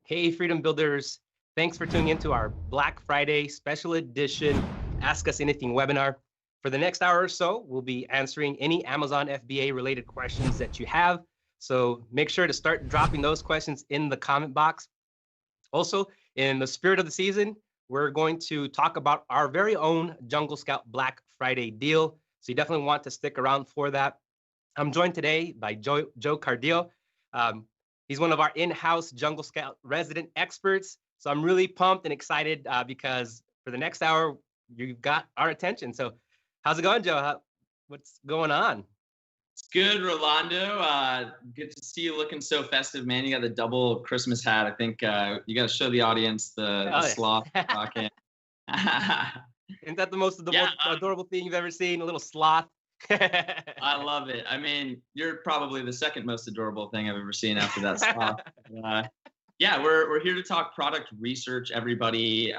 Hey, Freedom Builders. Thanks for tuning into our Black Friday special edition Ask Us Anything webinar. For the next hour or so, we'll be answering any Amazon FBA related questions that you have. So make sure to start dropping those questions in the comment box. Also, in the spirit of the season, we're going to talk about our very own Jungle Scout Black Friday deal. So you definitely want to stick around for that. I'm joined today by Joe Cardillo. Um, he's one of our in-house Jungle Scout resident experts. So I'm really pumped and excited because for the next hour, you've got our attention. So how's it going, Joe? What's going on? It's good, Rolando. Good to see you looking so festive, man. You got the double Christmas hat. I think you got to show the audience the sloth rocking. Isn't that the most adorable thing you've ever seen? A little sloth. I love it. I mean, you're probably the second most adorable thing I've ever seen after that sloth. Yeah, we're here to talk product research, everybody.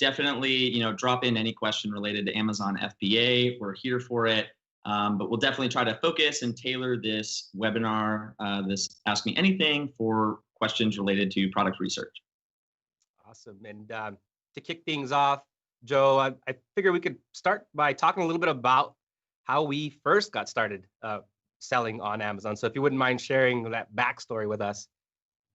Definitely, drop in any question related to Amazon FBA. We're here for it. But we'll definitely try to focus and tailor this webinar, this Ask Me Anything, for questions related to product research. Awesome. And to kick things off, Joe, I figure we could start by talking a little bit about how we first got started selling on Amazon. So if you wouldn't mind sharing that backstory with us.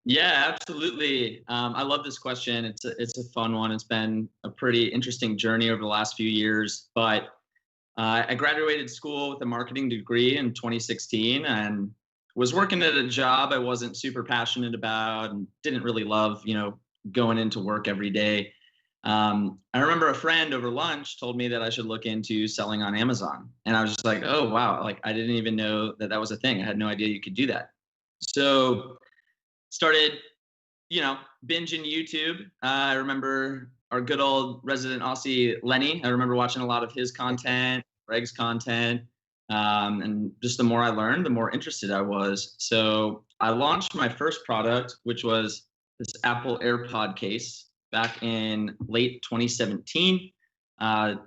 Yeah, absolutely. I love this question. It's a fun one. It's been a pretty interesting journey over the last few years, but I graduated school with a marketing degree in 2016 and was working at a job I wasn't super passionate about and didn't really love, going into work every day. I remember a friend over lunch told me that I should look into selling on Amazon. And I was just like, oh, wow. Like, I didn't even know that that was a thing. I had no idea you could do that. So started, binging YouTube. I remember our good old resident Aussie, Lenny. I remember watching a lot of his content, Greg's content. And just the more I learned, the more interested I was. So I launched my first product, which was this Apple AirPod case back in late 2017.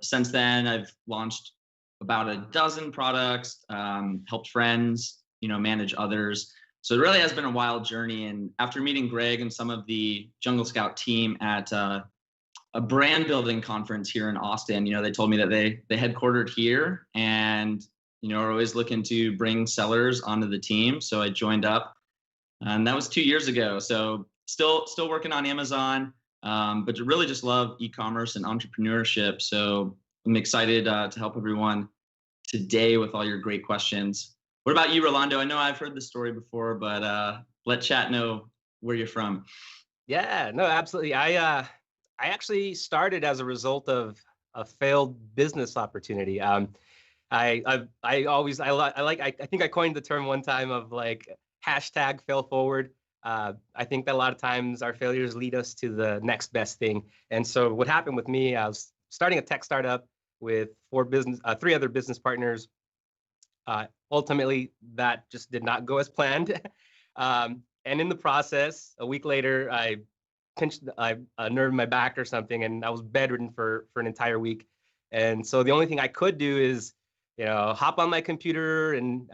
Since then, I've launched about a dozen products, helped friends, manage others. So it really has been a wild journey. And after meeting Greg and some of the Jungle Scout team at a brand building conference here in Austin, they told me that they headquartered here and, are always looking to bring sellers onto the team. So I joined up, and that was 2 years ago. So still working on Amazon, but really just love e-commerce and entrepreneurship. So I'm excited to help everyone today with all your great questions. What about you, Rolando? I know I've heard this story before, but let chat know where you're from. Yeah, no, absolutely. I actually started as a result of a failed business opportunity. I think I coined the term one time of like hashtag fail forward. I think that a lot of times our failures lead us to the next best thing. And so what happened with me, I was starting a tech startup with three other business partners. Ultimately, that just did not go as planned. And in the process, a week later, I pinched a nerve in my back or something, and I was bedridden for an entire week. And so the only thing I could do is, hop on my computer and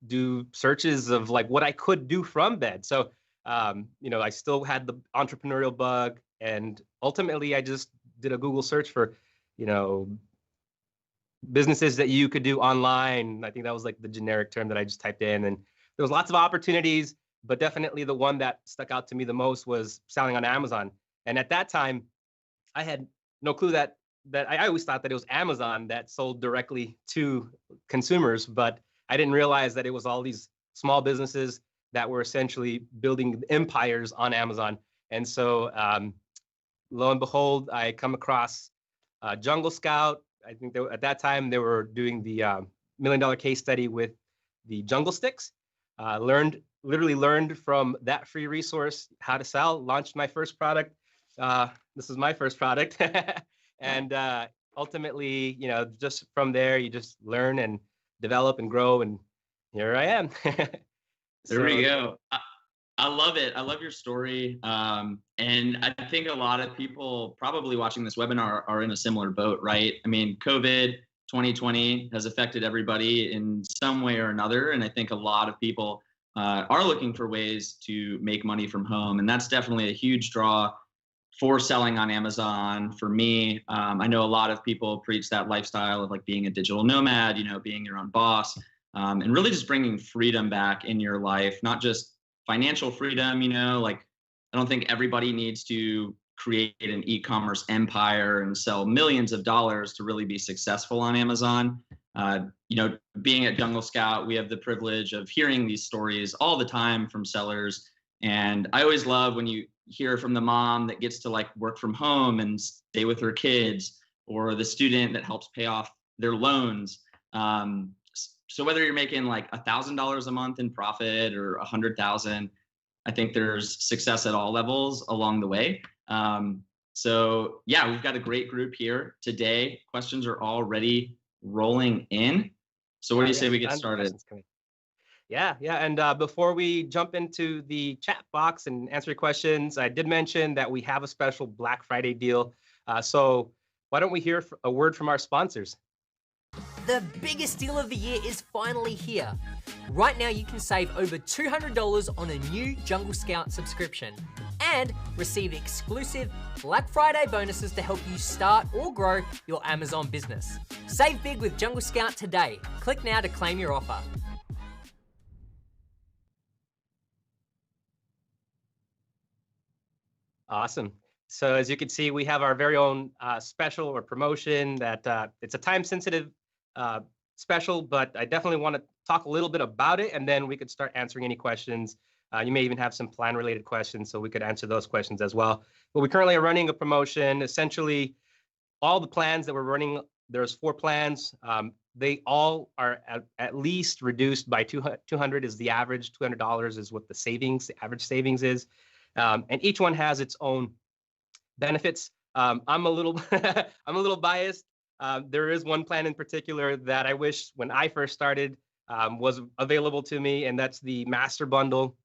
do searches of like what I could do from bed. So, I still had the entrepreneurial bug, and ultimately I just did a Google search for, businesses that you could do online. I think that was like the generic term that I just typed in, and there was lots of opportunities, but definitely the one that stuck out to me the most was selling on Amazon. And at that time, I had no clue that I always thought that it was Amazon that sold directly to consumers, but I didn't realize that it was all these small businesses that were essentially building empires on Amazon. And so lo and behold, I come across Jungle Scout. I think at that time they were doing the $1 million case study with the Jungle Sticks. Literally learned from that free resource how to sell. Launched my first product. This is my first product, and ultimately, just from there, you just learn and develop and grow. And here I am. There we go. I love it. I love your story. And I think a lot of people probably watching this webinar are in a similar boat, right? I mean, COVID 2020 has affected everybody in some way or another. And I think a lot of people are looking for ways to make money from home. And that's definitely a huge draw for selling on Amazon. For me, I know a lot of people preach that lifestyle of like being a digital nomad, being your own boss, and really just bringing freedom back in your life, not just financial freedom, like I don't think everybody needs to create an e-commerce empire and sell millions of dollars to really be successful on Amazon. Being at Jungle Scout, we have the privilege of hearing these stories all the time from sellers. And I always love when you hear from the mom that gets to like work from home and stay with her kids, or the student that helps pay off their loans. So whether you're making like $1,000 a month in profit or 100,000, I think there's success at all levels along the way. So yeah, we've got a great group here today. Questions are already rolling in. So what do you say we get started? Yeah. And before we jump into the chat box and answer your questions, I did mention that we have a special Black Friday deal. So why don't we hear a word from our sponsors? The biggest deal of the year is finally here. Right now you can save over $200 on a new Jungle Scout subscription and receive exclusive Black Friday bonuses to help you start or grow your Amazon business. Save big with Jungle Scout today. Click now to claim your offer. Awesome. So as you can see, we have our very own special or promotion that it's a time-sensitive special, but I definitely want to talk a little bit about it, and then we could start answering any questions. You may even have some plan-related questions, so we could answer those questions as well. But we currently are running a promotion. Essentially, all the plans that we're running, there's 4 plans. They all are at least reduced by 200 is the average. $200 is what the average savings is. And each one has its own benefits. I'm a little I'm a little biased. There is one plan in particular that I wish when I first started was available to me, and that's the Master Bundle.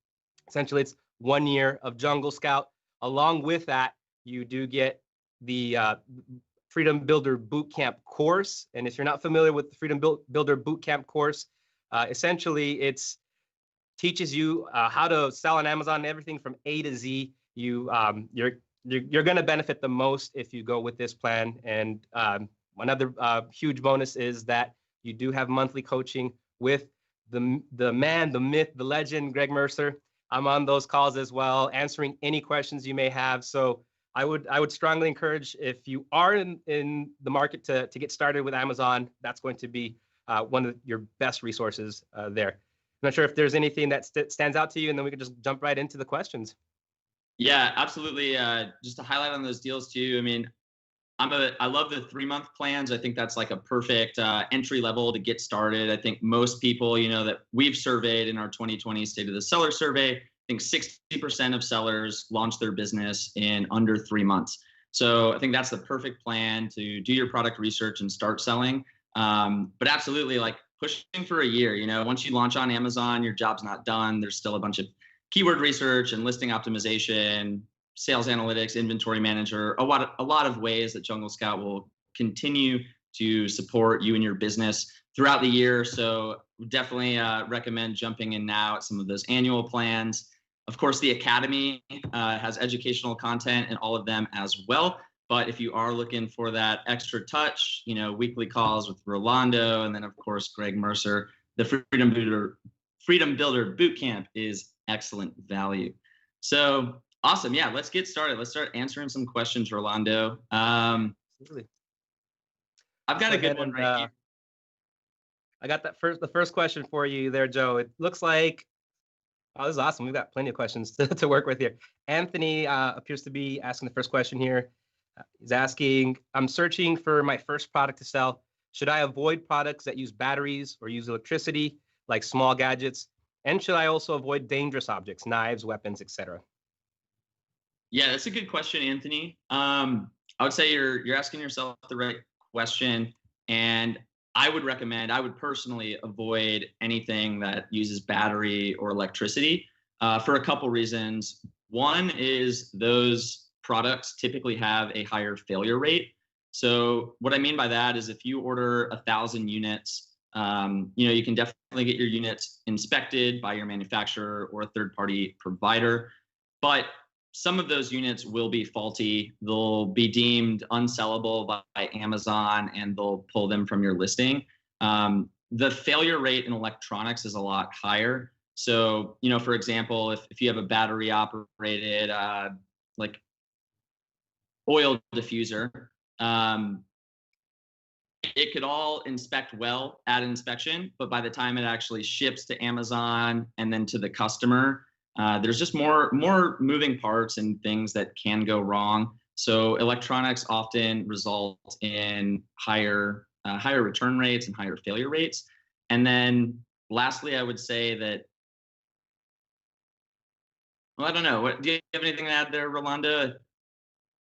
Essentially, it's 1 year of Jungle Scout. Along with that, you do get the Freedom Builder Bootcamp course. And if you're not familiar with the Freedom Builder Bootcamp course, essentially it's teaches you how to sell on Amazon, everything from A to Z. You're going to benefit the most if you go with this plan. And another huge bonus is that you do have monthly coaching with the man, the myth, the legend, Greg Mercer. I'm on those calls as well, answering any questions you may have. So I would strongly encourage, if you are in the market to get started with Amazon, that's going to be one of your best resources there. I'm not sure if there's anything that stands out to you, and then we could just jump right into the questions. Yeah, absolutely. Just to highlight on those deals too. I mean, I love the 3-month plans. I think that's like a perfect entry level to get started. I think most people, that we've surveyed in our 2020 State of the Seller survey, I think 60% of sellers launch their business in under 3 months. So I think that's the perfect plan to do your product research and start selling. But absolutely, like pushing for a year. Once you launch on Amazon, your job's not done. There's still a bunch of keyword research and listing optimization, sales analytics, inventory manager, a lot of ways that Jungle Scout will continue to support you and your business throughout the year. So definitely recommend jumping in now at some of those annual plans. Of course, the Academy has educational content in all of them as well. But if you are looking for that extra touch, weekly calls with Rolando, and then of course, Greg Mercer, the Freedom Builder Bootcamp is excellent value. So awesome. Yeah, let's get started. Let's start answering some questions, Rolando. Absolutely. I've got a good one right here. I got the first question for you there, Joe. It looks like, oh, this is awesome. We've got plenty of questions to work with here. Anthony appears to be asking the first question here. He's asking, I'm searching for my first product to sell. Should I avoid products that use batteries or use electricity, like small gadgets? And should I also avoid dangerous objects, knives, weapons, etc.? Yeah, that's a good question, Anthony. I would say you're asking yourself the right question. And I would personally avoid anything that uses battery or electricity for a couple reasons. One is those products typically have a higher failure rate. So what I mean by that is if you order 1,000 units You can definitely get your units inspected by your manufacturer or a third-party provider, but some of those units will be faulty. They'll be deemed unsellable by Amazon, and they'll pull them from your listing. The failure rate in electronics is a lot higher. So, for example, if you have a battery operated like oil diffuser, it could all inspect well at inspection, but by the time it actually ships to Amazon and then to the customer, there's just more moving parts and things that can go wrong. So electronics often result in higher return rates and higher failure rates. And then lastly, I would say that, well, I don't know. Do you have anything to add there, Rolando?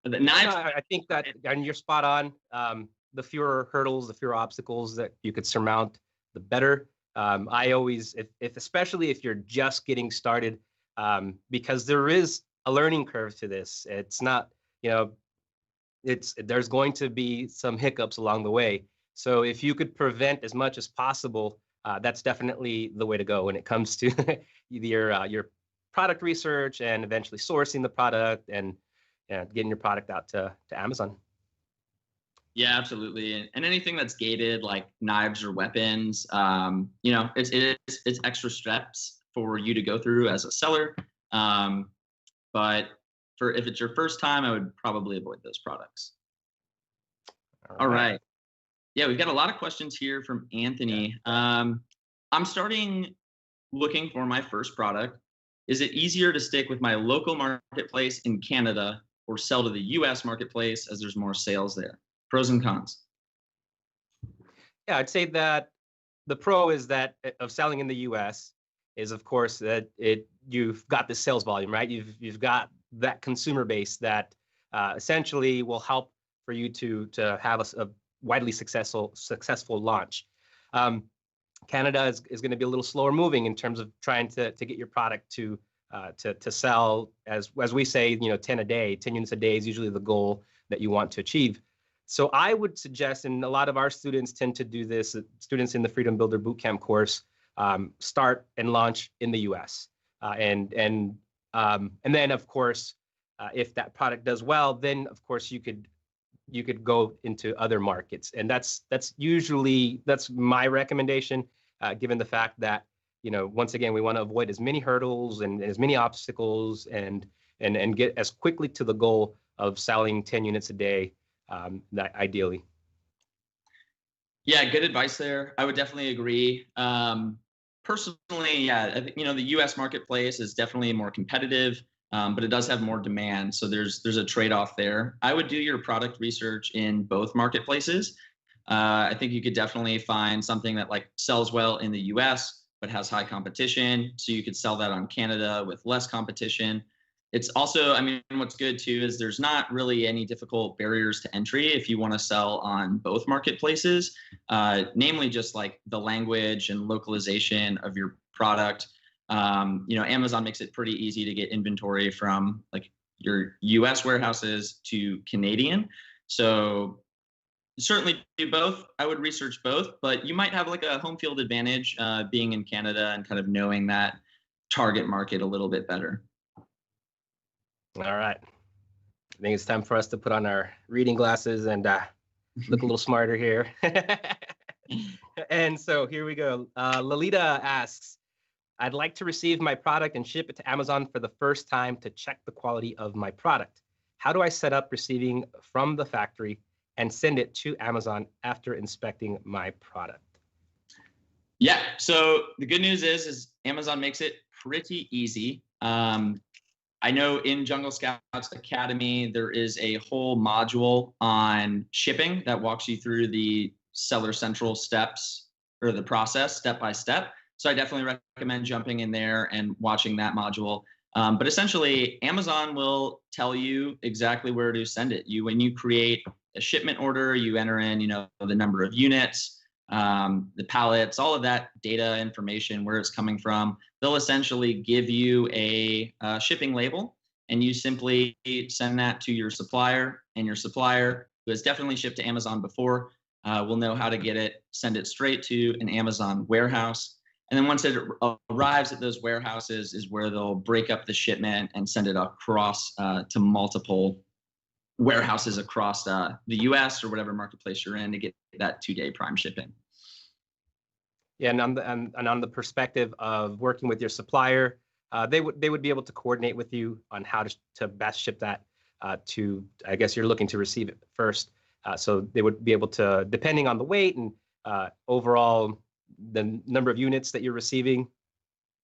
The knives. No, I think that, and you're spot on. The fewer hurdles, the fewer obstacles that you could surmount, the better. I always, especially if you're just getting started, because there is a learning curve to this. It's not, there's going to be some hiccups along the way. So if you could prevent as much as possible, that's definitely the way to go when it comes to your product research and eventually sourcing the product and getting your product out to Amazon. Yeah, absolutely. And anything that's gated, like knives or weapons, it's extra steps for you to go through as a seller. But if it's your first time, I would probably avoid those products. All right. Yeah, we've got a lot of questions here from Anthony. I'm starting looking for my first product. Is it easier to stick with my local marketplace in Canada or sell to the US marketplace as there's more sales there? Pros and cons. Yeah, I'd say that the pro is that of selling in the US is, of course, that you've got the sales volume, right? You've got that consumer base that essentially will help for you to have a widely successful launch. Canada is going to be a little slower moving in terms of trying to get your product to sell, as we say, 10 a day. 10 units a day is usually the goal that you want to achieve. So I would suggest, and a lot of our students tend to do this, students in the Freedom Builder Bootcamp course, start and launch in the US. And then, of course, if that product does well, then, of course, you could go into other markets. And that's my recommendation, given the fact that, once again, we want to avoid as many hurdles and as many obstacles and get as quickly to the goal of selling 10 units a day, ideally. Yeah, good advice there. I would definitely agree. Personally, yeah, I think, the US marketplace is definitely more competitive, but it does have more demand. So there's a trade-off there. I would do your product research in both marketplaces. I think you could definitely find something that sells well in the US, but has high competition. So you could sell that on Canada with less competition. It's also, what's good too is there's not really any difficult barriers to entry if you want to sell on both marketplaces, namely just the language and localization of your product. Amazon makes it pretty easy to get inventory from your US warehouses to Canadian. So certainly do both. I would research both, but you might have a home field advantage being in Canada and kind of knowing that target market a little bit better. All right. I think it's time for us to put on our reading glasses and look a little smarter here. And so here we go. Lalita asks, I'd like to receive my product and ship it to Amazon for the first time to check the quality of my product. How do I set up receiving from the factory and send it to Amazon after inspecting my product? Yeah, so the good news is Amazon makes it pretty easy. I know in Jungle Scouts Academy, there is a whole module on shipping that walks you through the Seller Central steps or the process step by step. So I definitely recommend jumping in there and watching that module. But essentially, Amazon will tell you exactly where to send it. When you create a shipment order, you enter in, the number of units, the pallets, all of that data information, where it's coming from. They'll essentially give you a shipping label, and you simply send that to your supplier, and your supplier, who has definitely shipped to Amazon before, we'll know how to get it, send it straight to an Amazon warehouse. And then once it arrives at those warehouses is where they'll break up the shipment and send it across to multiple warehouses across the US or whatever marketplace you're in to get that 2-day prime shipping. Yeah, and on the perspective of working with your supplier, they would be able to coordinate with you on how to best ship that to, I guess you're looking to receive it first. So they would be able to, depending on the weight and overall the number of units that you're receiving,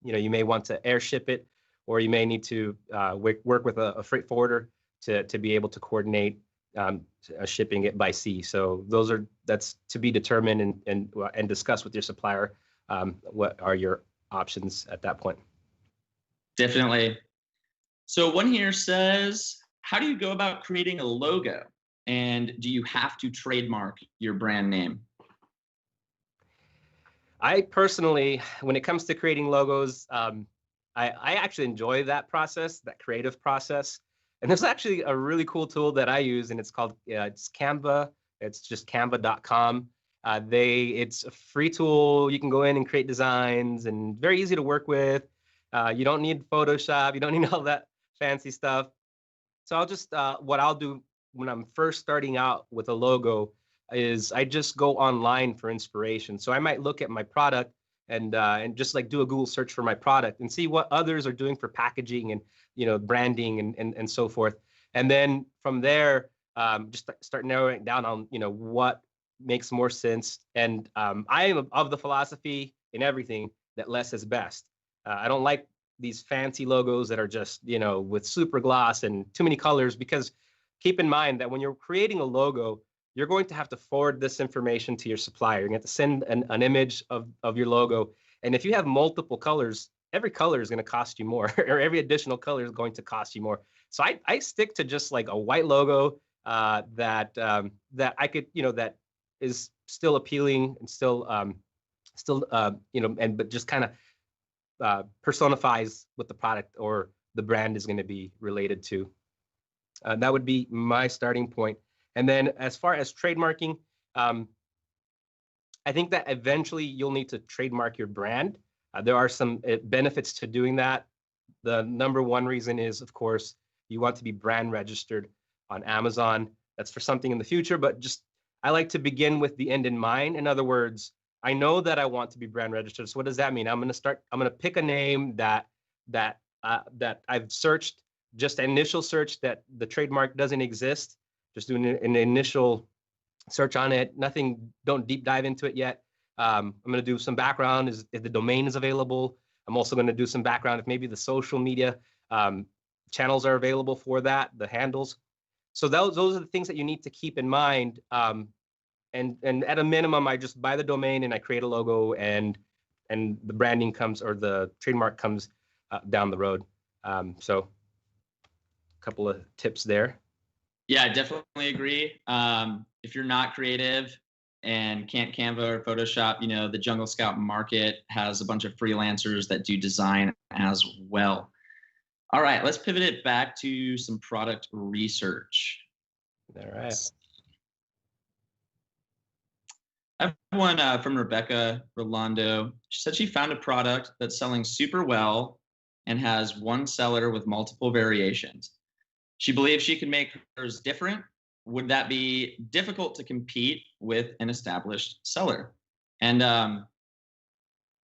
you may want to air ship it, or you may need to work with a freight forwarder to be able to coordinate shipping it by sea. So that's to be determined and discuss with your supplier. What are your options at that point? Definitely. So one here says, how do you go about creating a logo? And do you have to trademark your brand name? I personally, when it comes to creating logos, I actually enjoy that process, that creative process. And there's actually a really cool tool that I use, and it's called it's Canva. It's just canva.com. It's a free tool. You can go in and create designs, and very easy to work with. You don't need Photoshop. You don't need all that fancy stuff. So I'll just what I'll do when I'm first starting out with a logo is I just go online for inspiration. So I might look at my product and just like do a Google search for my product and see what others are doing for packaging and branding and so forth. And then from there, just start narrowing it down on what makes more sense. And I am of the philosophy in everything that less is best. I don't like these fancy logos that are just with super gloss and too many colors, because keep in mind that when you're creating a logo, you're going to have to forward this information to your supplier. You're going to have to send an image of your logo. And if you have multiple colors, every color is going to cost you more, or every additional color is going to cost you more. So I stick to just like a white logo that I could, that is still appealing and still, but just kind of personifies what the product or the brand is going to be related to. That would be my starting point. And then as far as trademarking, I think that eventually you'll need to trademark your brand. There are some benefits to doing that. The number one reason is, of course, you want to be brand registered on Amazon. That's for something in the future, but I like to begin with the end in mind. In other words, I know that I want to be brand registered. So what does that mean? I'm going to pick a name that I've searched, just an initial search that the trademark doesn't exist. Just doing an initial search on it. Don't deep dive into it yet. I'm going to do some background if the domain is available. I'm also going to do some background if maybe the social media channels are available for that, the handles. So those are the things that you need to keep in mind. And at a minimum, I just buy the domain and I create a logo, and the branding comes, or the trademark comes down the road. So a couple of tips there. Yeah, I definitely agree. If you're not creative and can't Canva or Photoshop, the Jungle Scout market has a bunch of freelancers that do design as well. All right, let's pivot it back to some product research. All right. I have one from Rebecca Rolando. She said she found a product that's selling super well and has one seller with multiple variations. She believes she can make hers different. Would that be difficult to compete with an established seller? And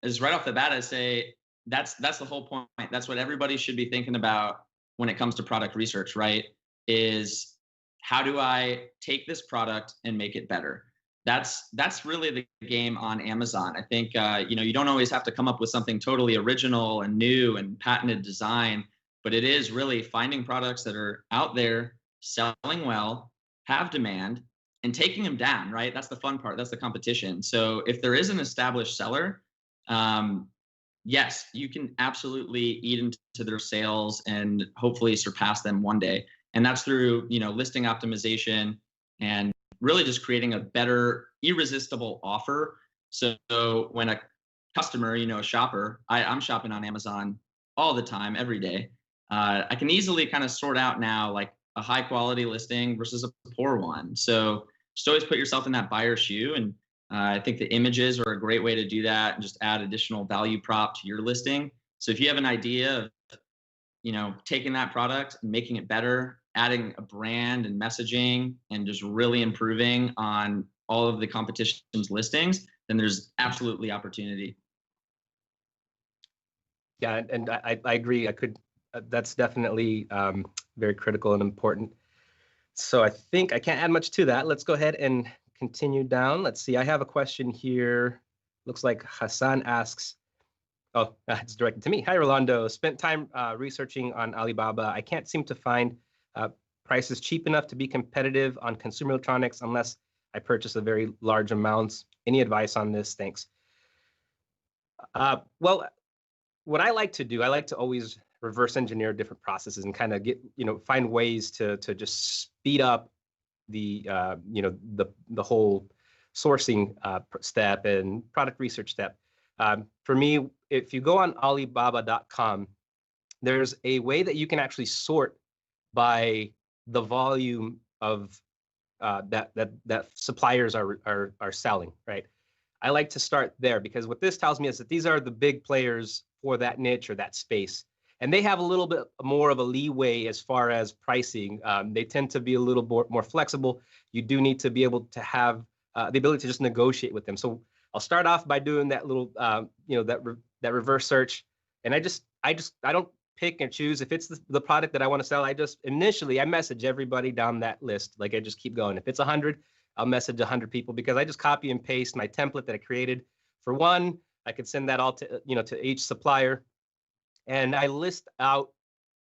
as right off the bat, I say that's the whole point. That's what everybody should be thinking about when it comes to product research, right? Is how do I take this product and make it better? That's really the game on Amazon. I think you don't always have to come up with something totally original and new and patented design, but it is really finding products that are out there, selling well, have demand, and taking them down, right? That's the fun part. That's the competition. So if there is an established seller, yes, you can absolutely eat into their sales and hopefully surpass them one day. And that's through, listing optimization and really just creating a better, irresistible offer. So when a customer, a shopper, I'm shopping on Amazon all the time, every day. I can easily kind of sort out now like a high quality listing versus a poor one. So just always put yourself in that buyer's shoe. And I think the images are a great way to do that and just add additional value prop to your listing. So if you have an idea of, taking that product and making it better, adding a brand and messaging, and just really improving on all of the competition's listings, then there's absolutely opportunity. Yeah, and I agree. That's definitely very critical and important. So I think I can't add much to that. Let's go ahead and continue down. Let's see. I have a question here. Looks like Hassan asks, oh, it's directed to me. Hi, Rolando. Spent time researching on Alibaba. I can't seem to find prices cheap enough to be competitive on consumer electronics unless I purchase a very large amounts. Any advice on this? Thanks. Well, what I like to do, I like to always reverse engineer different processes and kind of get, find ways to just speed up the, the whole sourcing step and product research step. For me, if you go on Alibaba.com, there's a way that you can actually sort by the volume of that suppliers are selling, right? I like to start there because what this tells me is that these are the big players for that niche or that space. And they have a little bit more of a leeway as far as pricing. They tend to be a little more flexible. You do need to be able to have the ability to just negotiate with them. So I'll start off by doing that little, that reverse search. And I don't pick and choose. If it's the product that I want to sell, I message everybody down that list. Like I just keep going. If it's 100, I'll message 100 people because I just copy and paste my template that I created for one. I could send that all to, to each supplier. And I list out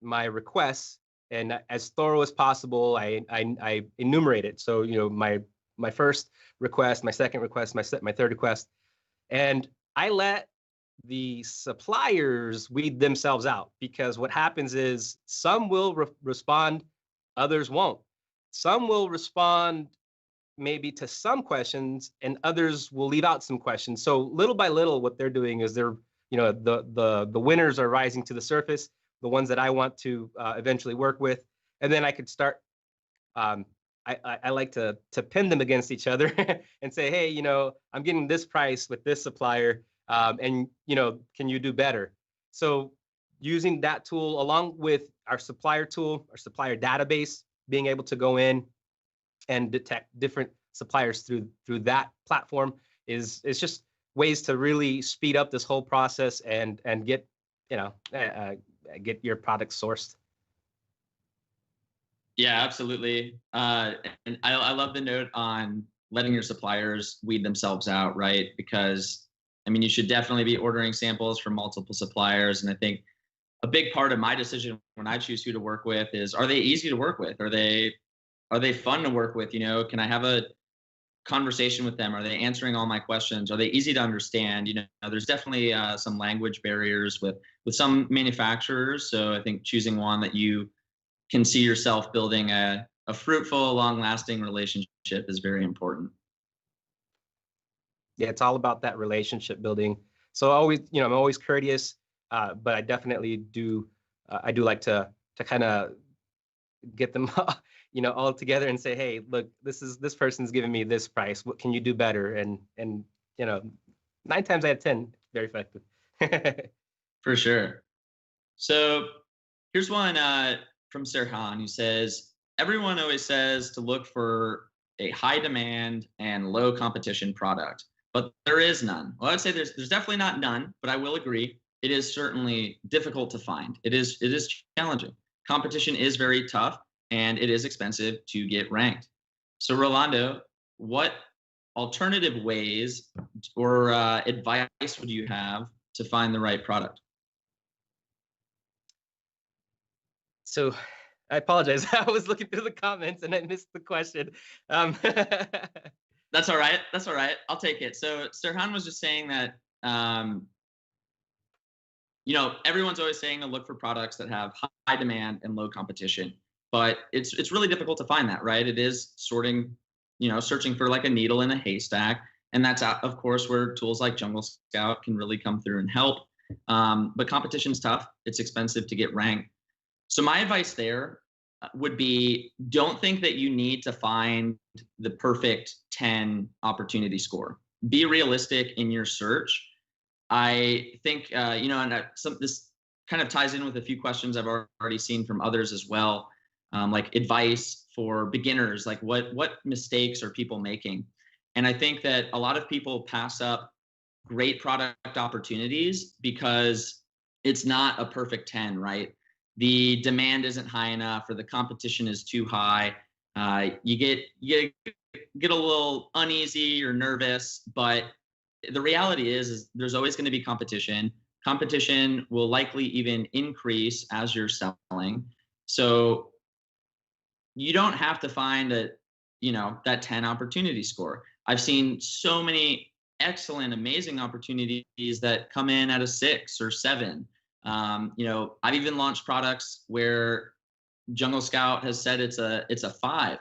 my requests, and as thorough as possible, I enumerate it. So, my first request, my second request, my third request, and I let the suppliers weed themselves out, because what happens is some will respond, others won't. Some will respond maybe to some questions, and others will leave out some questions. So little by little, what they're doing is they're, the winners are rising to the surface, the ones that I want to eventually work with, and then I could start. I like to pin them against each other and say, hey, I'm getting this price with this supplier, and can you do better? So using that tool along with our supplier tool, our supplier database, being able to go in and detect different suppliers through that platform is just ways to really speed up this whole process and get get your product sourced. Yeah, absolutely. And I love the note on letting your suppliers weed themselves out, right? Because you should definitely be ordering samples from multiple suppliers. And I think a big part of my decision when I choose who to work with is, are they easy to work with? Are they fun to work with? Can I have a conversation with them? Are they answering all my questions? Are they easy to understand? There's definitely some language barriers with some manufacturers. So I think choosing one that you can see yourself building a fruitful, long-lasting relationship is very important. Yeah, it's all about that relationship building. So always, I'm always courteous, but I definitely do. I do like to kind of get them, all together and say, hey, look, this person's giving me this price. What can you do better? And 9 times out of 10, very effective. For sure. So here's one from Serhan, who says, everyone always says to look for a high demand and low competition product, but there is none. Well, I'd say there's definitely not none, but I will agree, it is certainly difficult to find. It is challenging. Competition is very tough, and it is expensive to get ranked. So Rolando, what alternative ways or advice would you have to find the right product? So I apologize. I was looking through the comments and I missed the question. That's all right. That's all right. I'll take it. So Serhan was just saying that, everyone's always saying to look for products that have high demand and low competition, but it's really difficult to find that, right? It is searching for like a needle in a haystack. And that's, of course, where tools like Jungle Scout can really come through and help. But competition's tough. It's expensive to get ranked. So my advice there would be, don't think that you need to find the perfect 10 opportunity score. Be realistic in your search. I think, and this kind of ties in with a few questions I've already seen from others as well, like advice for beginners, like what mistakes are people making? And I think that a lot of people pass up great product opportunities because it's not a perfect 10, right? The demand isn't high enough, or the competition is too high. You get a little uneasy or nervous, but the reality is there's always going to be competition. Competition will likely even increase as you're selling. So you don't have to find that 10 opportunity score. I've seen so many excellent, amazing opportunities that come in at a 6 or 7. I've even launched products where Jungle Scout has said it's a 5.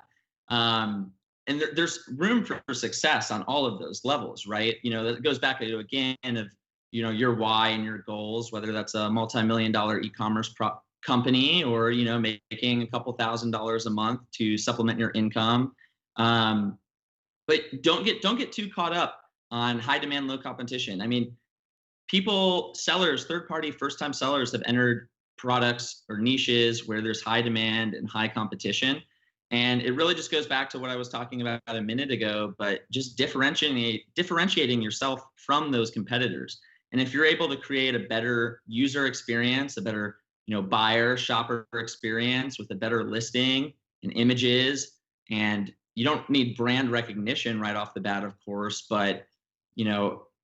And there's room for success on all of those levels, right? That goes back to, again, of, your why and your goals, whether that's a multi-million-dollar e-commerce company or, making a couple $1,000s a month to supplement your income. But don't get too caught up on high demand, low competition. I mean, sellers, third-party first-time sellers have entered products or niches where there's high demand and high competition. And it really just goes back to what I was talking about a minute ago, but just differentiating yourself from those competitors. And if you're able to create a better user experience, a better, buyer, shopper experience with a better listing and images, and you don't need brand recognition right off the bat, of course, but,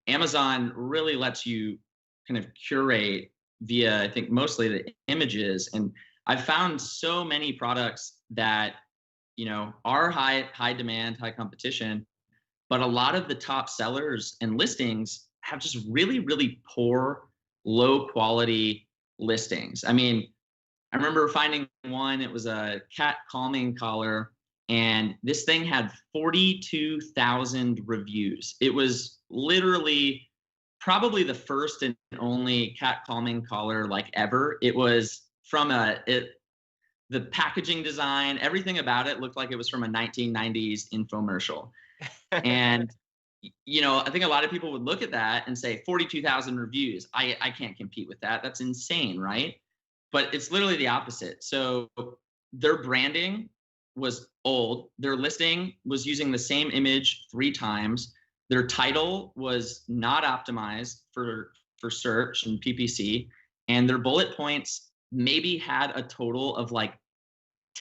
Amazon really lets you kind of curate via, I think, mostly the images. And I've found so many products that, are high demand, high competition, but a lot of the top sellers and listings have just really, really poor, low quality listings. I mean, I remember finding one, it was a cat calming collar, and this thing had 42,000 reviews. It was literally probably the first and only cat calming collar like ever. It was from the packaging design, everything about it looked like it was from a 1990s infomercial. And, I think a lot of people would look at that and say 42,000 reviews. I can't compete with that. That's insane, right? But it's literally the opposite. So their branding was old. Their listing was using the same image 3 times. Their title was not optimized for search and PPC. And their bullet points maybe had a total of like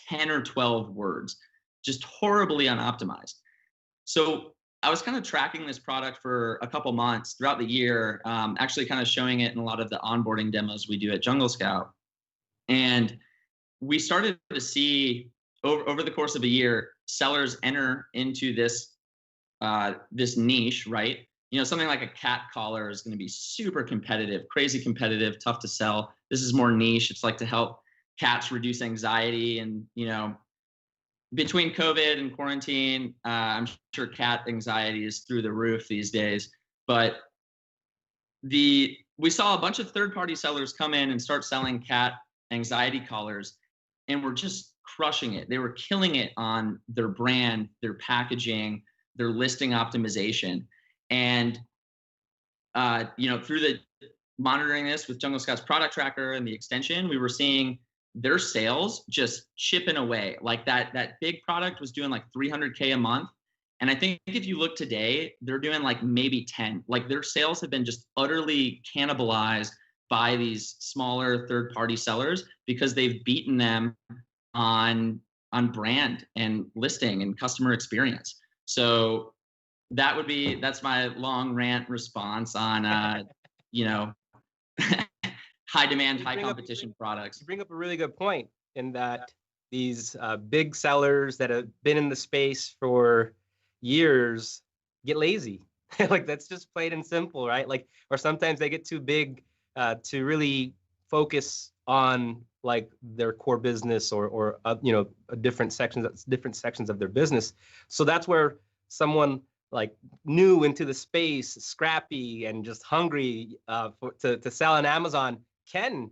10 or 12 words, just horribly unoptimized. So I was kind of tracking this product for a couple months throughout the year, actually kind of showing it in a lot of the onboarding demos we do at Jungle Scout. And we started to see over the course of a year, sellers enter into this niche, right? Something like a cat collar is going to be super competitive, crazy competitive, tough to sell. This is more niche. It's like to help cats reduce anxiety. And, between COVID and quarantine, I'm sure cat anxiety is through the roof these days. But we saw a bunch of third-party sellers come in and start selling cat anxiety collars, and we're just crushing it. They were killing it on their brand, their packaging, their listing optimization. And, through the monitoring this with Jungle Scout's product tracker and the extension, we were seeing their sales just chipping away. Like that big product was doing like 300K a month. And I think if you look today, they're doing like maybe 10. Like their sales have been just utterly cannibalized by these smaller third-party sellers because they've beaten them on brand and listing and customer experience. So that's my long rant response on, high demand, high competition products. You bring up a really good point in that these big sellers that have been in the space for years get lazy. Like that's just plain and simple, right? Like, or sometimes they get too big to really focus on like their core business or different sections of their business. So that's where someone like new into the space, scrappy and just hungry to sell on Amazon can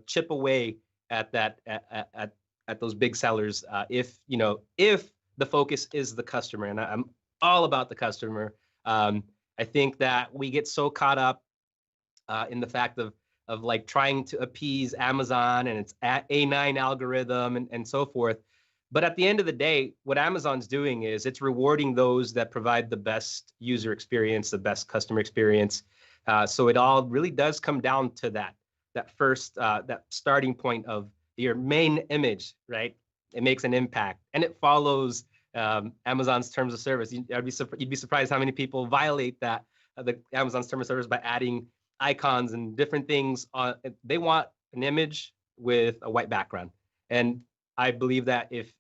chip away at that at at those big sellers. If the focus is the customer, and I'm all about the customer. I think that we get so caught up in the fact of like trying to appease Amazon and its A9 algorithm and so forth. But at the end of the day, what Amazon's doing is it's rewarding those that provide the best user experience, the best customer experience. So it all really does come down to that first that starting point of your main image, right? It makes an impact, and it follows Amazon's terms of service. You'd be surprised how many people violate that the Amazon's terms of service by adding icons and different things on. They want an image with a white background, and I believe that if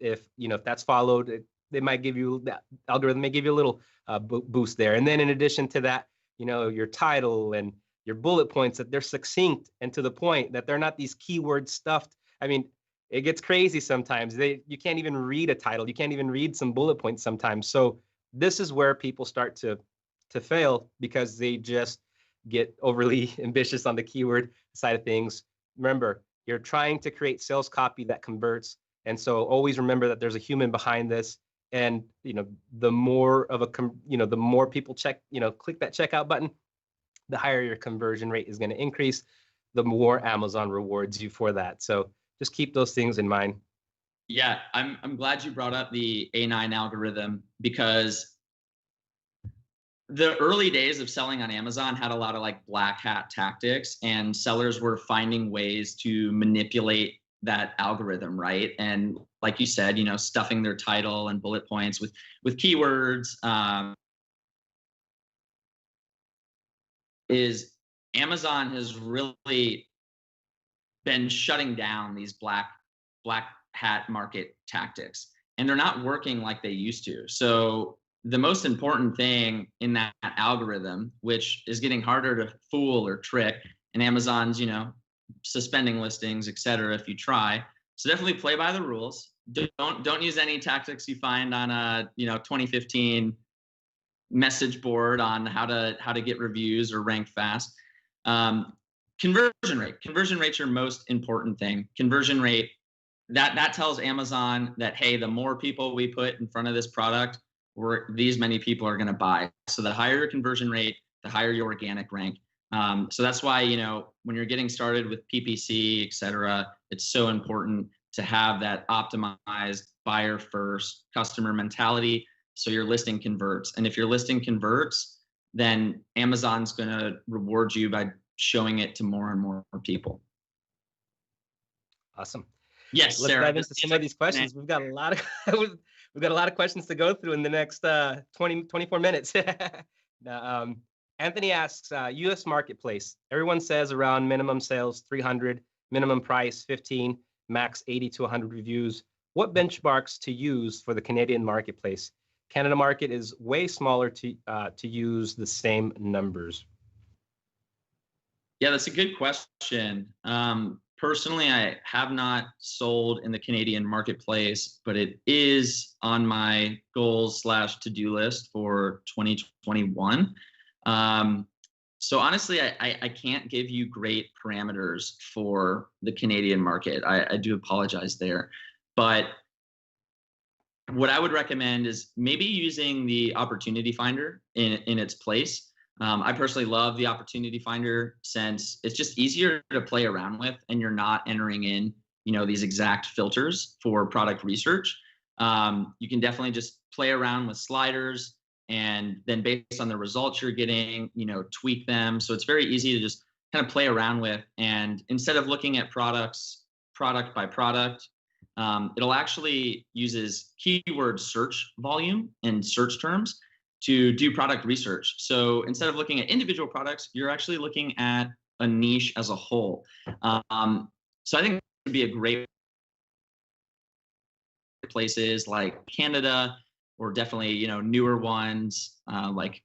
that's followed, they might give you, that algorithm may give you a little boost there. And then in addition to that, your title and your bullet points, that they're succinct and to the point, that they're not these keyword stuffed. I mean, it gets crazy sometimes. You can't even read a title. You can't even read some bullet points sometimes. So this is where people start to fail, because they just get overly ambitious on the keyword side of things. Remember, you're trying to create sales copy that converts. And so always remember that there's a human behind this. And, the more the more people click that checkout button, the higher your conversion rate is going to increase, the more Amazon rewards you for that. So just keep those things in mind. Yeah, I'm glad you brought up the A9 algorithm, because the early days of selling on Amazon had a lot of like black hat tactics, and sellers were finding ways to manipulate that algorithm, right? And like you said, stuffing their title and bullet points with keywords. Is Amazon has really been shutting down these black hat market tactics, and they're not working like they used to. So the most important thing in that algorithm, which is getting harder to fool or trick, and Amazon's, suspending listings, et cetera, if you try. So definitely play by the rules. Don't use any tactics you find on a 2015 message board on how to get reviews or rank fast. Conversion rate's your most important thing. Conversion rate, that tells Amazon that, hey, the more people we put in front of this product, these many people are going to buy. So the higher your conversion rate, the higher your organic rank. So that's why, when you're getting started with PPC, et cetera, it's so important to have that optimized buyer first customer mentality, so your listing converts. And if your listing converts, then Amazon's going to reward you by showing it to more and more people. Awesome. Yes, let's Sarah, dive into some of these questions. We've got a lot of questions to go through in the next 24 minutes. Now, Anthony asks, U.S. marketplace. Everyone says around minimum sales 300, minimum price 15, max 80 to 100 reviews. What benchmarks to use for the Canadian marketplace? Canada market is way smaller to use the same numbers. Yeah, that's a good question. Personally, I have not sold in the Canadian marketplace, but it is on my goals / to-do list for 2021. So honestly, I can't give you great parameters for the Canadian market. I do apologize there. But what I would recommend is maybe using the Opportunity Finder in its place. I personally love the Opportunity Finder, since it's just easier to play around with, and you're not entering in, these exact filters for product research. You can definitely just play around with sliders, and then based on the results you're getting, tweak them. So it's very easy to just kind of play around with. And instead of looking at products product by product, it'll actually uses keyword search volume and search terms to do product research. So instead of looking at individual products, you're actually looking at a niche as a whole. So I think it would be a great places like Canada, or definitely, newer ones like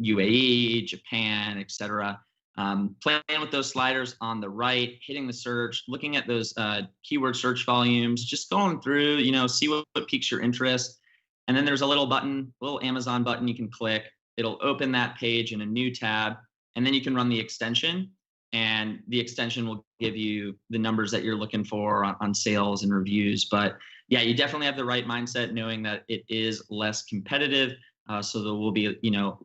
UAE, Japan, et cetera. Playing with those sliders on the right, hitting the search, looking at those keyword search volumes, just going through, see what piques your interest. And then there's a little Amazon button you can click. It'll open that page in a new tab, and then you can run the extension. and the extension will give you the numbers that you're looking for on sales and reviews. But yeah, you definitely have the right mindset, knowing that it is less competitive. So there will be,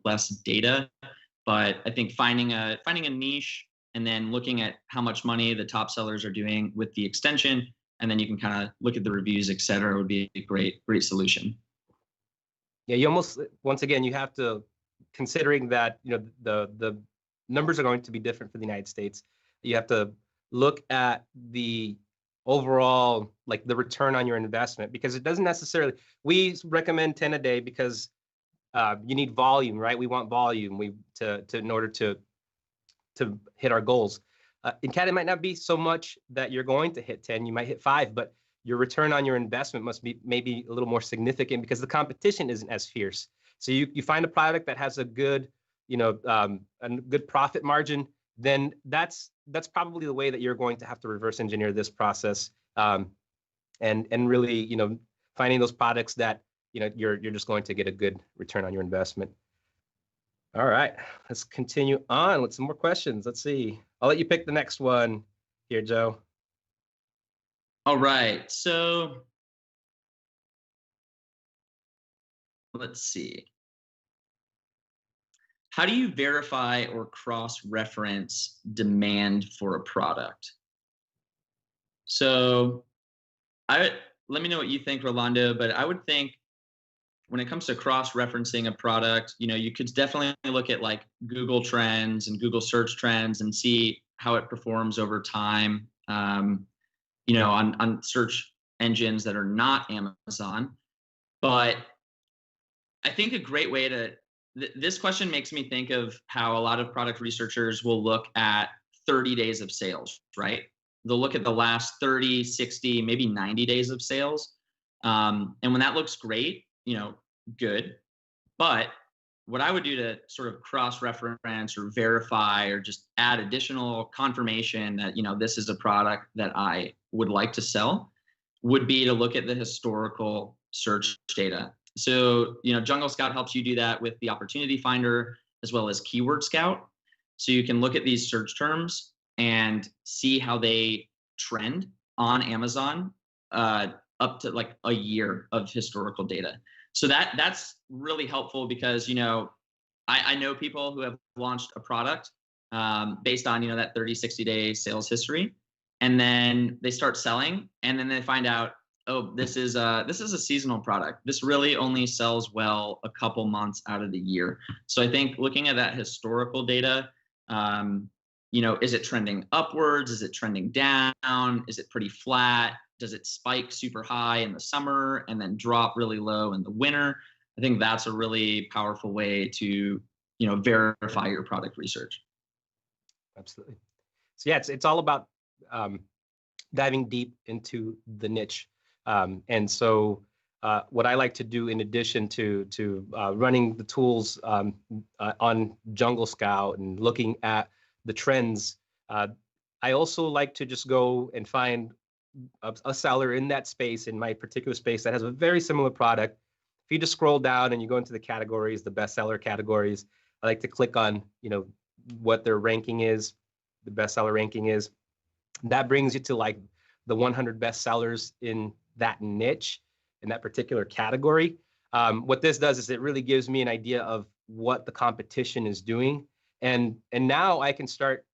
less data. But I think finding a niche and then looking at how much money the top sellers are doing with the extension, and then you can kind of look at the reviews, et cetera, would be a great solution. Yeah, you almost, once again, you have to, considering that, the numbers are going to be different for the United States. You have to look at the overall, like the return on your investment, because it doesn't necessarily, we recommend 10 a day because you need volume, right? We want volume in order to hit our goals. In CAD, it might not be so much that you're going to hit 10, you might hit 5, but your return on your investment must be maybe a little more significant because the competition isn't as fierce. So you find a product that has a good, a good profit margin, then that's probably the way that you're going to have to reverse engineer this process, and really, finding those products that, you're just going to get a good return on your investment. All right, let's continue on with some more questions. Let's see. I'll let you pick the next one here, Joe. All right, so let's see. How do you verify or cross-reference demand for a product? So let me know what you think, Rolando, but I would think when it comes to cross-referencing a product, you could definitely look at like Google Trends and Google search trends and see how it performs over time, on search engines that are not Amazon. But I think a great way to, this question makes me think of how a lot of product researchers will look at 30 days of sales, right? They'll look at the last 30, 60, maybe 90 days of sales. And when that looks great, good. But what I would do to sort of cross-reference or verify or just add additional confirmation that, this is a product that I would like to sell would be to look at the historical search data. So, Jungle Scout helps you do that with the Opportunity Finder as well as Keyword Scout. So you can look at these search terms and see how they trend on Amazon up to like a year of historical data. So that's really helpful because, I know people who have launched a product based on, that 30, 60-day sales history. And then they start selling and then they find out, oh, this is a seasonal product. This really only sells well a couple months out of the year. So I think looking at that historical data, is it trending upwards? Is it trending down? Is it pretty flat? Does it spike super high in the summer and then drop really low in the winter? I think that's a really powerful way to, verify your product research. Absolutely. So yeah, it's all about diving deep into the niche. And so what I like to do in addition to running the tools on Jungle Scout and looking at the trends, I also like to just go and find a seller in that space, in my particular space, that has a very similar product. If you just scroll down and you go into the categories, the bestseller categories, I like to click on, what their ranking is, the bestseller ranking is. That brings you to like the 100 bestsellers in that niche, in that particular category. What this does is it really gives me an idea of what the competition is doing. And now I can start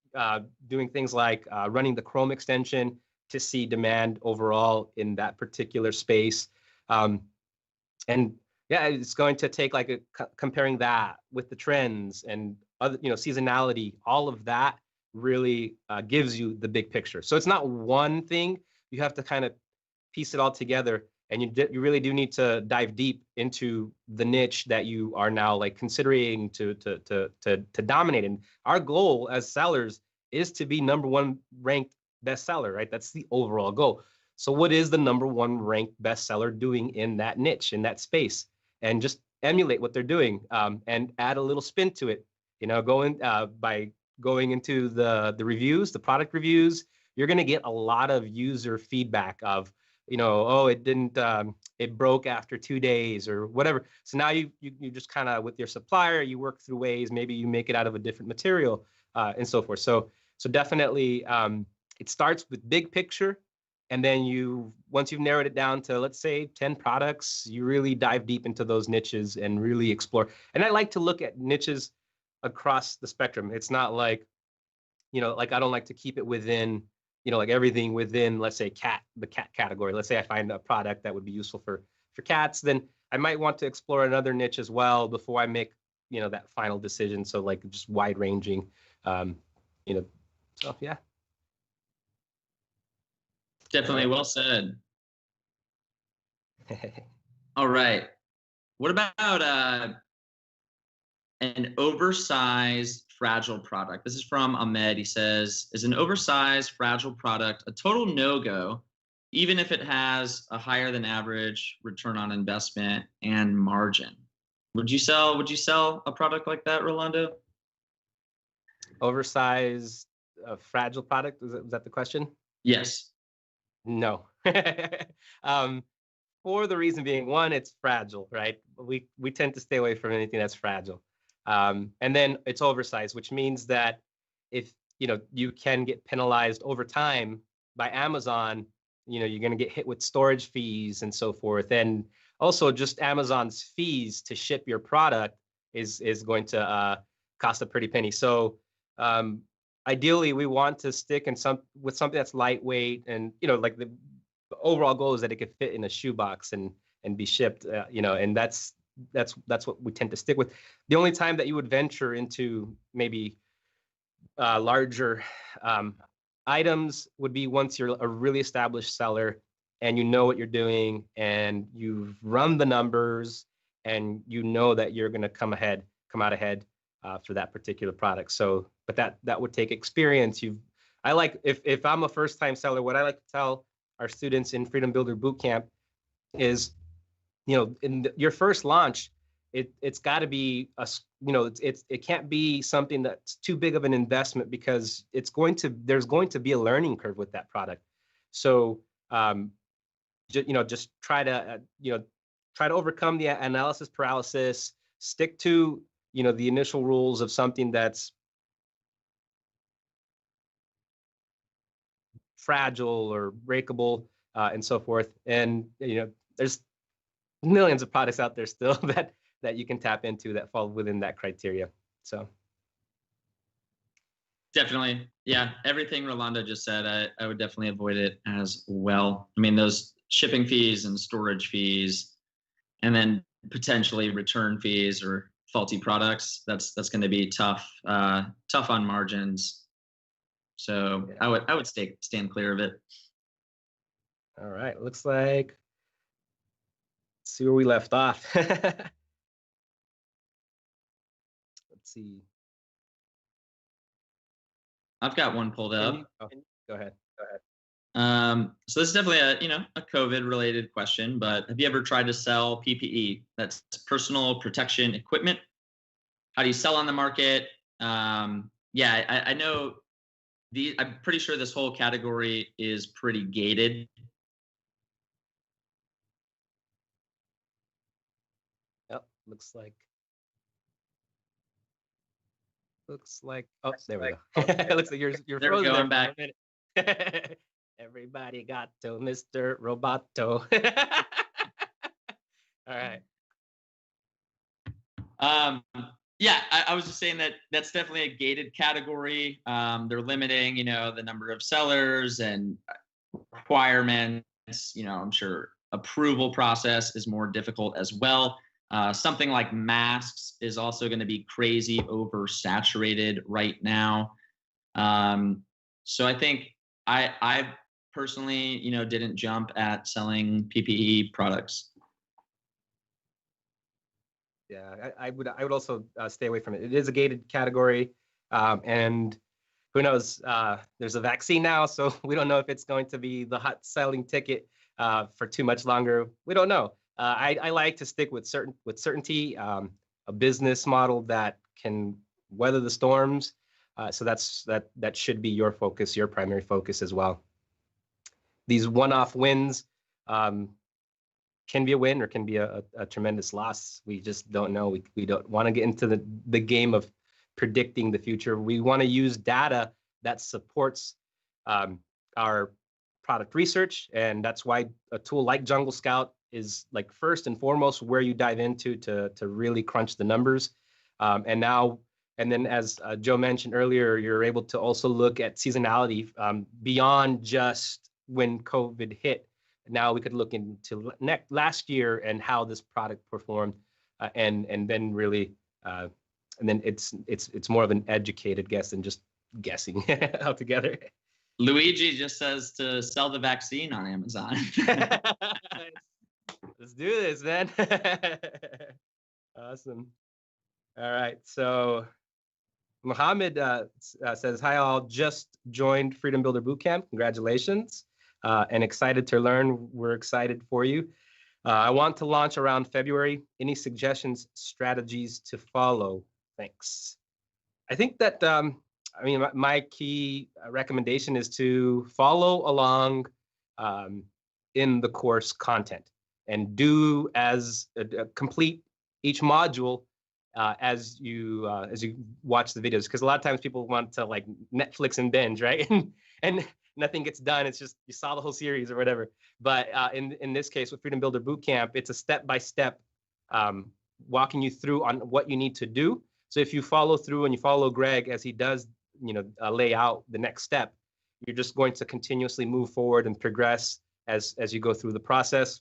doing things like running the Chrome extension to see demand overall in that particular space. And yeah, it's going to take like comparing that with the trends and other, seasonality, all of that really gives you the big picture. So it's not one thing. You have to kind of piece it all together, and you really do need to dive deep into the niche that you are now like considering to dominate. And our goal as sellers is to be #1 ranked bestseller, right? That's the overall goal. So what is the #1 ranked bestseller doing in that niche, in that space? And just emulate what they're doing, and add a little spin to it. By going into the reviews, the product reviews, you're going to get a lot of user feedback of, oh, it didn't, it broke after 2 days or whatever. So now you just kind of, with your supplier, you work through ways, maybe you make it out of a different material, and so forth. So So definitely, it starts with big picture. And then once you've narrowed it down to, let's say, 10 products, you really dive deep into those niches and really explore. And I like to look at niches across the spectrum. It's not like, like I don't like to keep it within, like everything within, let's say, the cat category. Let's say I find a product that would be useful for cats, then I might want to explore another niche as well before I make, that final decision. So like just wide ranging, so yeah. Definitely well said. All right. What about an oversized fragile product? This is from Ahmed. He says, is an oversized fragile product a total no-go, even if it has a higher than average return on investment and margin? Would you sell a product like that, Rolando? Oversized, fragile product? Was that the question? Yes. No. For the reason being, one, it's fragile, right? We tend to stay away from anything that's fragile. And then it's oversized, which means that if you can get penalized over time by Amazon, you're going to get hit with storage fees and so forth. And also just Amazon's fees to ship your product is going to cost a pretty penny. So ideally, we want to stick with something that's lightweight, and like the overall goal is that it could fit in a shoebox and be shipped. And that's what we tend to stick with. The only time that you would venture into maybe larger items would be once you're a really established seller and you know what you're doing and you've run the numbers and that you're going to come out ahead for that particular product. So, but that would take experience. If I'm a first time seller, what I like to tell our students in Freedom Builder Bootcamp is, in your first launch, it's got to be it can't be something that's too big of an investment, because there's going to be a learning curve with that product. So just try to overcome the analysis paralysis, stick to the initial rules of something that's fragile or breakable, and so forth. And there's millions of products out there still that you can tap into that fall within that criteria. So definitely, yeah, everything Rolando just said, I would definitely avoid it as well. I mean, those shipping fees and storage fees, and then potentially return fees or faulty products, that's going to be tough on margins. So yeah. I would stand clear of it. All right, looks like, let's see where we left off. Let's see. I've got one pulled up. Go ahead. So this is definitely a COVID related question, but have you ever tried to sell PPE? That's personal protection equipment. How do you sell on the market? Yeah, I know I'm pretty sure this whole category is pretty gated. Yep, looks like oh, there we go. It looks like you're there we go. I'm back. Everybody got to Mr. Roboto. All right. Yeah, I was just saying that's definitely a gated category. They're limiting, the number of sellers and requirements. I'm sure approval process is more difficult as well. Something like masks is also going to be crazy oversaturated right now. So I think I personally, didn't jump at selling PPE products. Yeah, I would also stay away from it. It is a gated category, and who knows? There's a vaccine now, so we don't know if it's going to be the hot selling ticket for too much longer. We don't know. I like to stick with certainty, a business model that can weather the storms. So that should be your focus, your primary focus as well. These one-off wins can be a win or can be a tremendous loss. We just don't know. We don't want to get into the game of predicting the future. We want to use data that supports our product research. And that's why a tool like Jungle Scout is like first and foremost where you dive into to really crunch the numbers. And then as Joe mentioned earlier, you're able to also look at seasonality beyond just when COVID hit. Now we could look into last year and how this product performed, and then really, and then it's more of an educated guess than just guessing altogether. Luigi just says to sell the vaccine on Amazon. Let's do this, man. Awesome. All right, so Mohammed says, hi, all, just joined Freedom Builder Bootcamp. Congratulations, and excited to learn. We're excited for you. I want to launch around February. Any suggestions, strategies to follow? Thanks. I think that, my key recommendation is to follow along in the course content and do as complete each module as you watch the videos, because a lot of times people want to like Netflix and binge, right? and nothing gets done. It's just you saw the whole series or whatever. But in this case with Freedom Builder Bootcamp, it's a step-by-step walking you through on what you need to do. So if you follow through and you follow Greg as he does, lay out the next step, you're just going to continuously move forward and progress as you go through the process.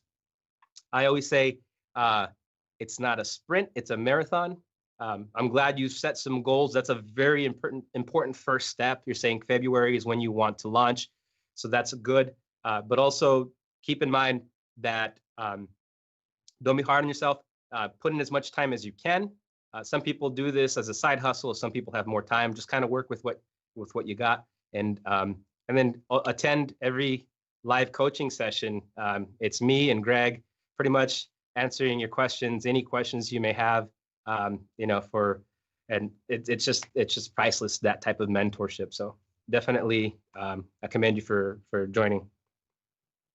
I always say it's not a sprint, it's a marathon. I'm glad you set some goals. That's a very important first step. You're saying February is when you want to launch. So that's good. But also keep in mind that don't be hard on yourself. Put in as much time as you can. Some people do this as a side hustle. Some people have more time. Just kind of work with what you got, and then attend every live coaching session. It's me and Greg pretty much answering your questions, any questions you may have, and it's just priceless, that type of mentorship. So definitely I commend you for joining.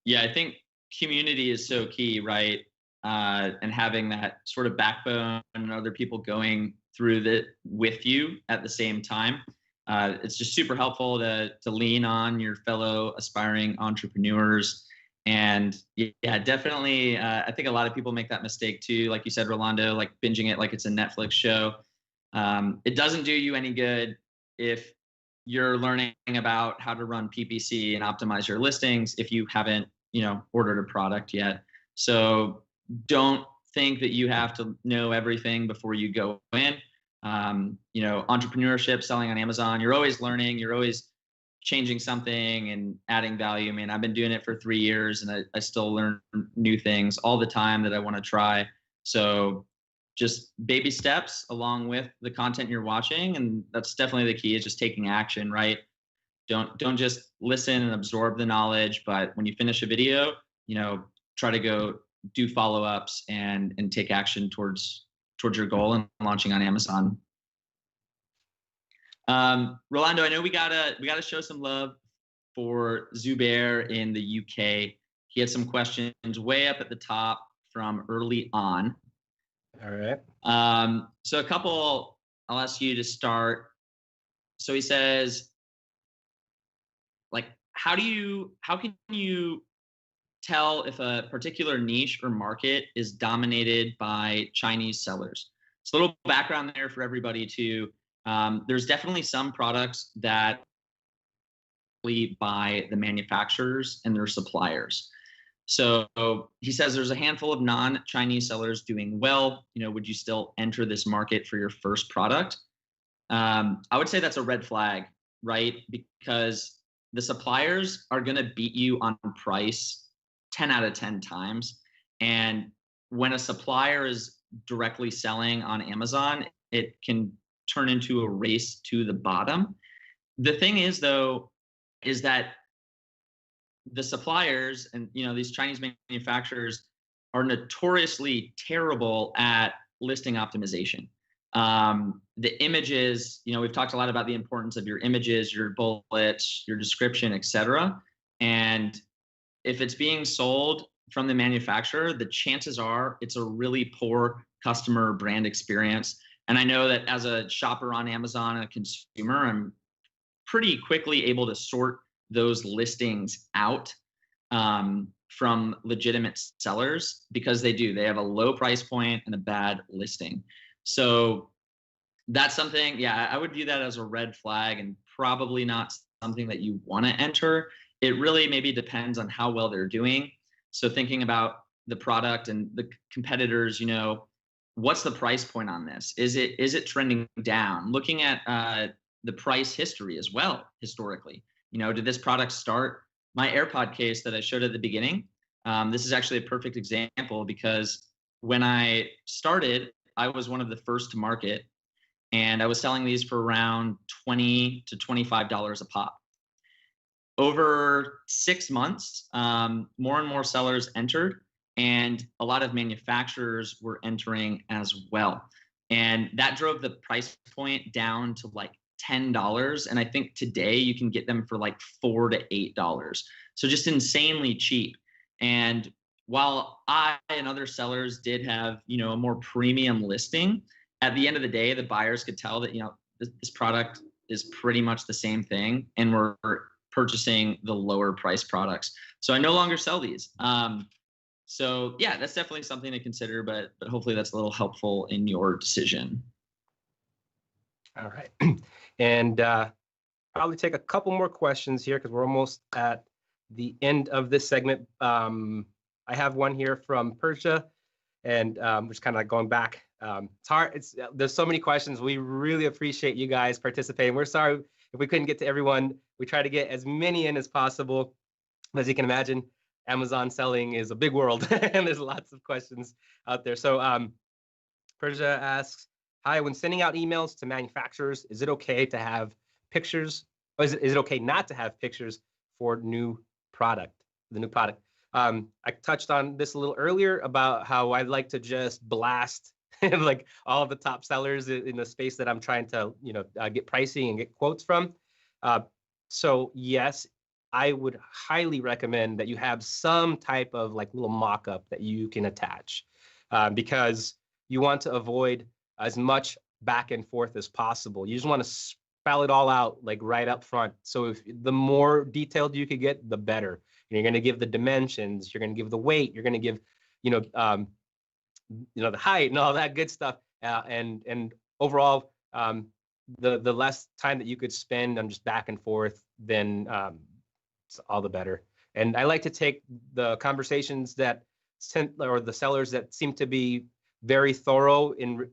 Yeah, I think community is so key, right? And having that sort of backbone and other people going through that with you at the same time. It's just super helpful to lean on your fellow aspiring entrepreneurs. And yeah, definitely, I think a lot of people make that mistake too. Like you said, Rolando, like binging it like it's a Netflix show. It doesn't do you any good if you're learning about how to run PPC and optimize your listings if you haven't, ordered a product yet. So don't think that you have to know everything before you go in. Entrepreneurship, selling on Amazon, you're always learning, you're always changing something and adding value. I mean, I've been doing it for 3 years and I still learn new things all the time that I want to try. So just baby steps along with the content you're watching. And that's definitely the key, is just taking action, right? Don't just listen and absorb the knowledge, but when you finish a video, try to go do follow-ups and take action towards your goal and launching on Amazon. Rolando, I know we gotta show some love for Zubair in the UK. He had some questions way up at the top from early on. All right. So a couple, I'll ask you to start. So he says, like, how can you tell if a particular niche or market is dominated by Chinese sellers? So a little background there for everybody too. There's definitely some products that by the manufacturers and their suppliers. So he says there's a handful of non-Chinese sellers doing well. Would you still enter this market for your first product? I would say that's a red flag, right? Because the suppliers are going to beat you on price 10 out of 10 times. And when a supplier is directly selling on Amazon, it can turn into a race to the bottom. The thing is, though, is that the suppliers and these Chinese manufacturers are notoriously terrible at listing optimization. The images, we've talked a lot about the importance of your images, your bullets, your description, etc. And if it's being sold from the manufacturer, the chances are it's a really poor customer brand experience. And I know that as a shopper on Amazon and a consumer, I'm pretty quickly able to sort those listings out from legitimate sellers, because they have a low price point and a bad listing. So that's something, yeah, I would view that as a red flag and probably not something that you want to enter. It really maybe depends on how well they're doing. So thinking about the product and the competitors, what's the price point on this? Is it trending down? Looking at the price history as well, historically. Did this product start? My AirPod case that I showed at the beginning, this is actually a perfect example, because when I started, I was one of the first to market, and I was selling these for around $20 to $25 a pop. Over 6 months, more and more sellers entered, and a lot of manufacturers were entering as well. And that drove the price point down to like $10. And I think today you can get them for like $4 to $8. So just insanely cheap. And while I and other sellers did have, a more premium listing, at the end of the day, the buyers could tell that, this product is pretty much the same thing, and we're purchasing the lower price products. So I no longer sell these. So yeah, that's definitely something to consider, but hopefully that's a little helpful in your decision. All right. And probably take a couple more questions here, because we're almost at the end of this segment. I have one here from Persia, and just kind of like going back. It's hard. There's so many questions. We really appreciate you guys participating. We're sorry if we couldn't get to everyone. We try to get as many in as possible. As you can imagine, Amazon selling is a big world, and there's lots of questions out there. So Persia asks, hi, when sending out emails to manufacturers, is it okay to have pictures, or is it okay not to have pictures for the new product? I touched on this a little earlier about how I like to just blast like all of the top sellers in the space that I'm trying to, get pricing and get quotes from. So yes, I would highly recommend that you have some type of like little mock-up that you can attach, because you want to avoid as much back and forth as possible. You just want to spell it all out like right up front. So if the more detailed you could get, the better. You're going to give the dimensions, you're going to give the weight, you're going to give, the height and all that good stuff. And overall, the less time that you could spend on just back and forth, then all the better. And I like to take the conversations that or the sellers that seem to be very thorough in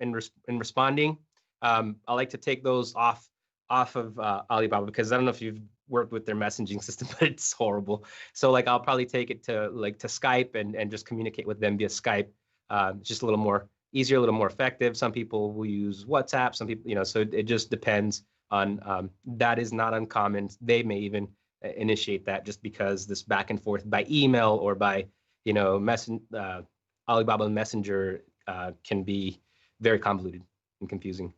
responding. I like to take those off of Alibaba, because I don't know if you've worked with their messaging system, but it's horrible. So like I'll probably take it to Skype and just communicate with them via Skype. It's just a little more easier, a little more effective. Some people will use WhatsApp, some people, so it just depends on, that is not uncommon. They may even initiate that, just because this back and forth by email or by, Alibaba Messenger can be very convoluted and confusing,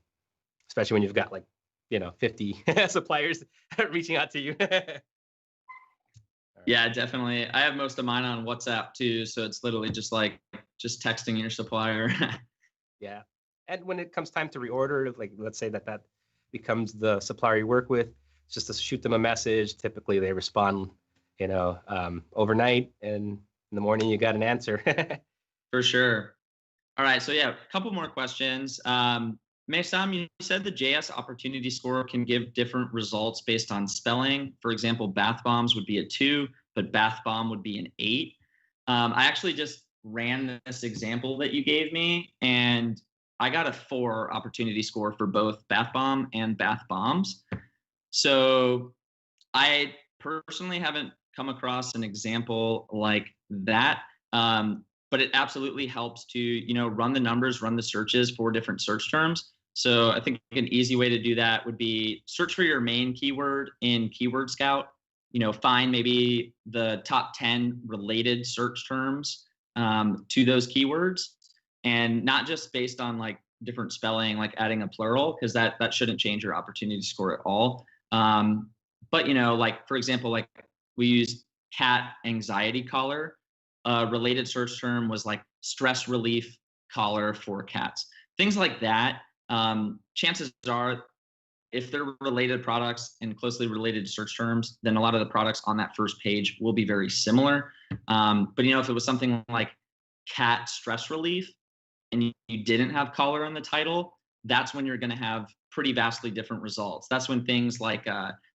especially when you've got 50 suppliers reaching out to you. Yeah, definitely. I have most of mine on WhatsApp too, so it's literally just texting your supplier. Yeah, and when it comes time to reorder, let's say that becomes the supplier you work with, just to shoot them a message. Typically, they respond, overnight, and in the morning you got an answer. For sure. All right, so yeah, a couple more questions. Maysam, you said the JS opportunity score can give different results based on spelling. For example, bath bombs would be a 2, but bath bomb would be an 8. I actually just ran this example that you gave me, and I got a 4 opportunity score for both bath bomb and bath bombs. So I personally haven't come across an example like that, but it absolutely helps to, run the numbers, run the searches for different search terms. So I think an easy way to do that would be search for your main keyword in Keyword Scout, find maybe the top 10 related search terms to those keywords, and not just based on different spelling, like adding a plural, because that shouldn't change your opportunity score at all. But, for example, we use cat anxiety collar. Related search term was stress relief collar for cats. Things like that. Chances are if they're related products and closely related to search terms, then a lot of the products on that first page will be very similar. But if it was something like cat stress relief and you didn't have collar in the title, that's when you're going to have pretty vastly different results. That's when things like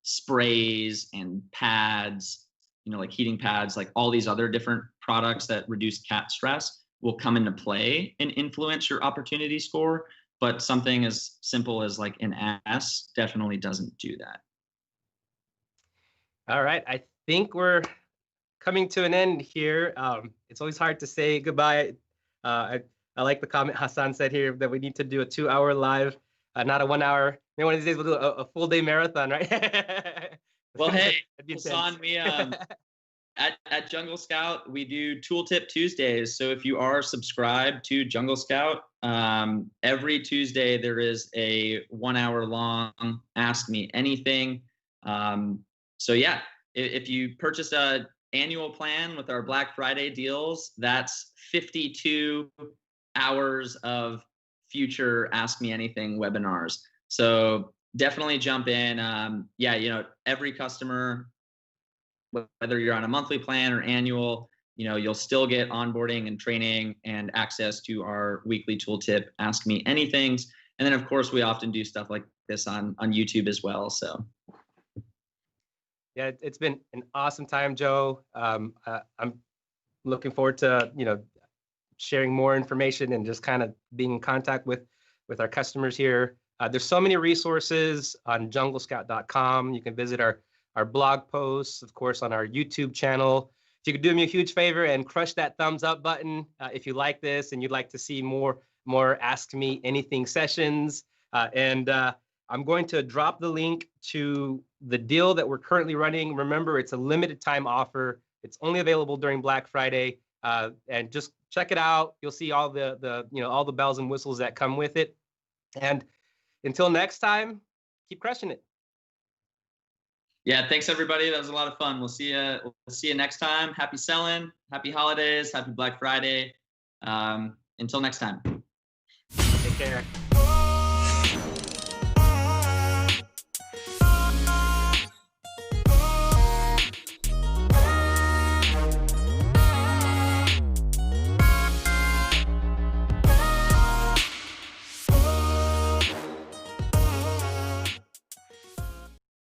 sprays and pads, like heating pads, like all these other different products that reduce cat stress will come into play and influence your opportunity score. But something as simple as like an S definitely doesn't do that. All right. I think we're coming to an end here. It's always hard to say goodbye. I like the comment Hassan said here that we need to do a 2-hour live, not a 1 hour. Maybe one of these days we'll do a full day marathon, right? Well, hey, Hassan, we at Jungle Scout, we do Tooltip Tuesdays. So if you are subscribed to Jungle Scout, every Tuesday there is a 1 hour long Ask Me Anything. So yeah, if you purchase a annual plan with our Black Friday deals, that's 52 hours of future Ask Me Anything webinars. So definitely jump in. Every customer, whether you're on a monthly plan or annual, you'll still get onboarding and training and access to our weekly tooltip, Ask Me Anythings. And then of course we often do stuff like this on YouTube as well. So. Yeah, it's been an awesome time, Joe. I'm looking forward to, sharing more information and just kind of being in contact with our customers here. There's so many resources on junglescout.com. You can visit our blog posts, of course, on our YouTube channel. If you could do me a huge favor and crush that thumbs up button if you like this and you'd like to see more Ask Me Anything sessions. I'm going to drop the link to the deal that we're currently running. Remember, it's a limited time offer. It's only available during Black Friday, and just check it out. You'll see all the all the bells and whistles that come with it. And until next time, keep crushing it. Yeah, thanks everybody. That was a lot of fun. We'll see you next time. Happy selling, happy holidays, happy Black Friday. Until next time. Take care.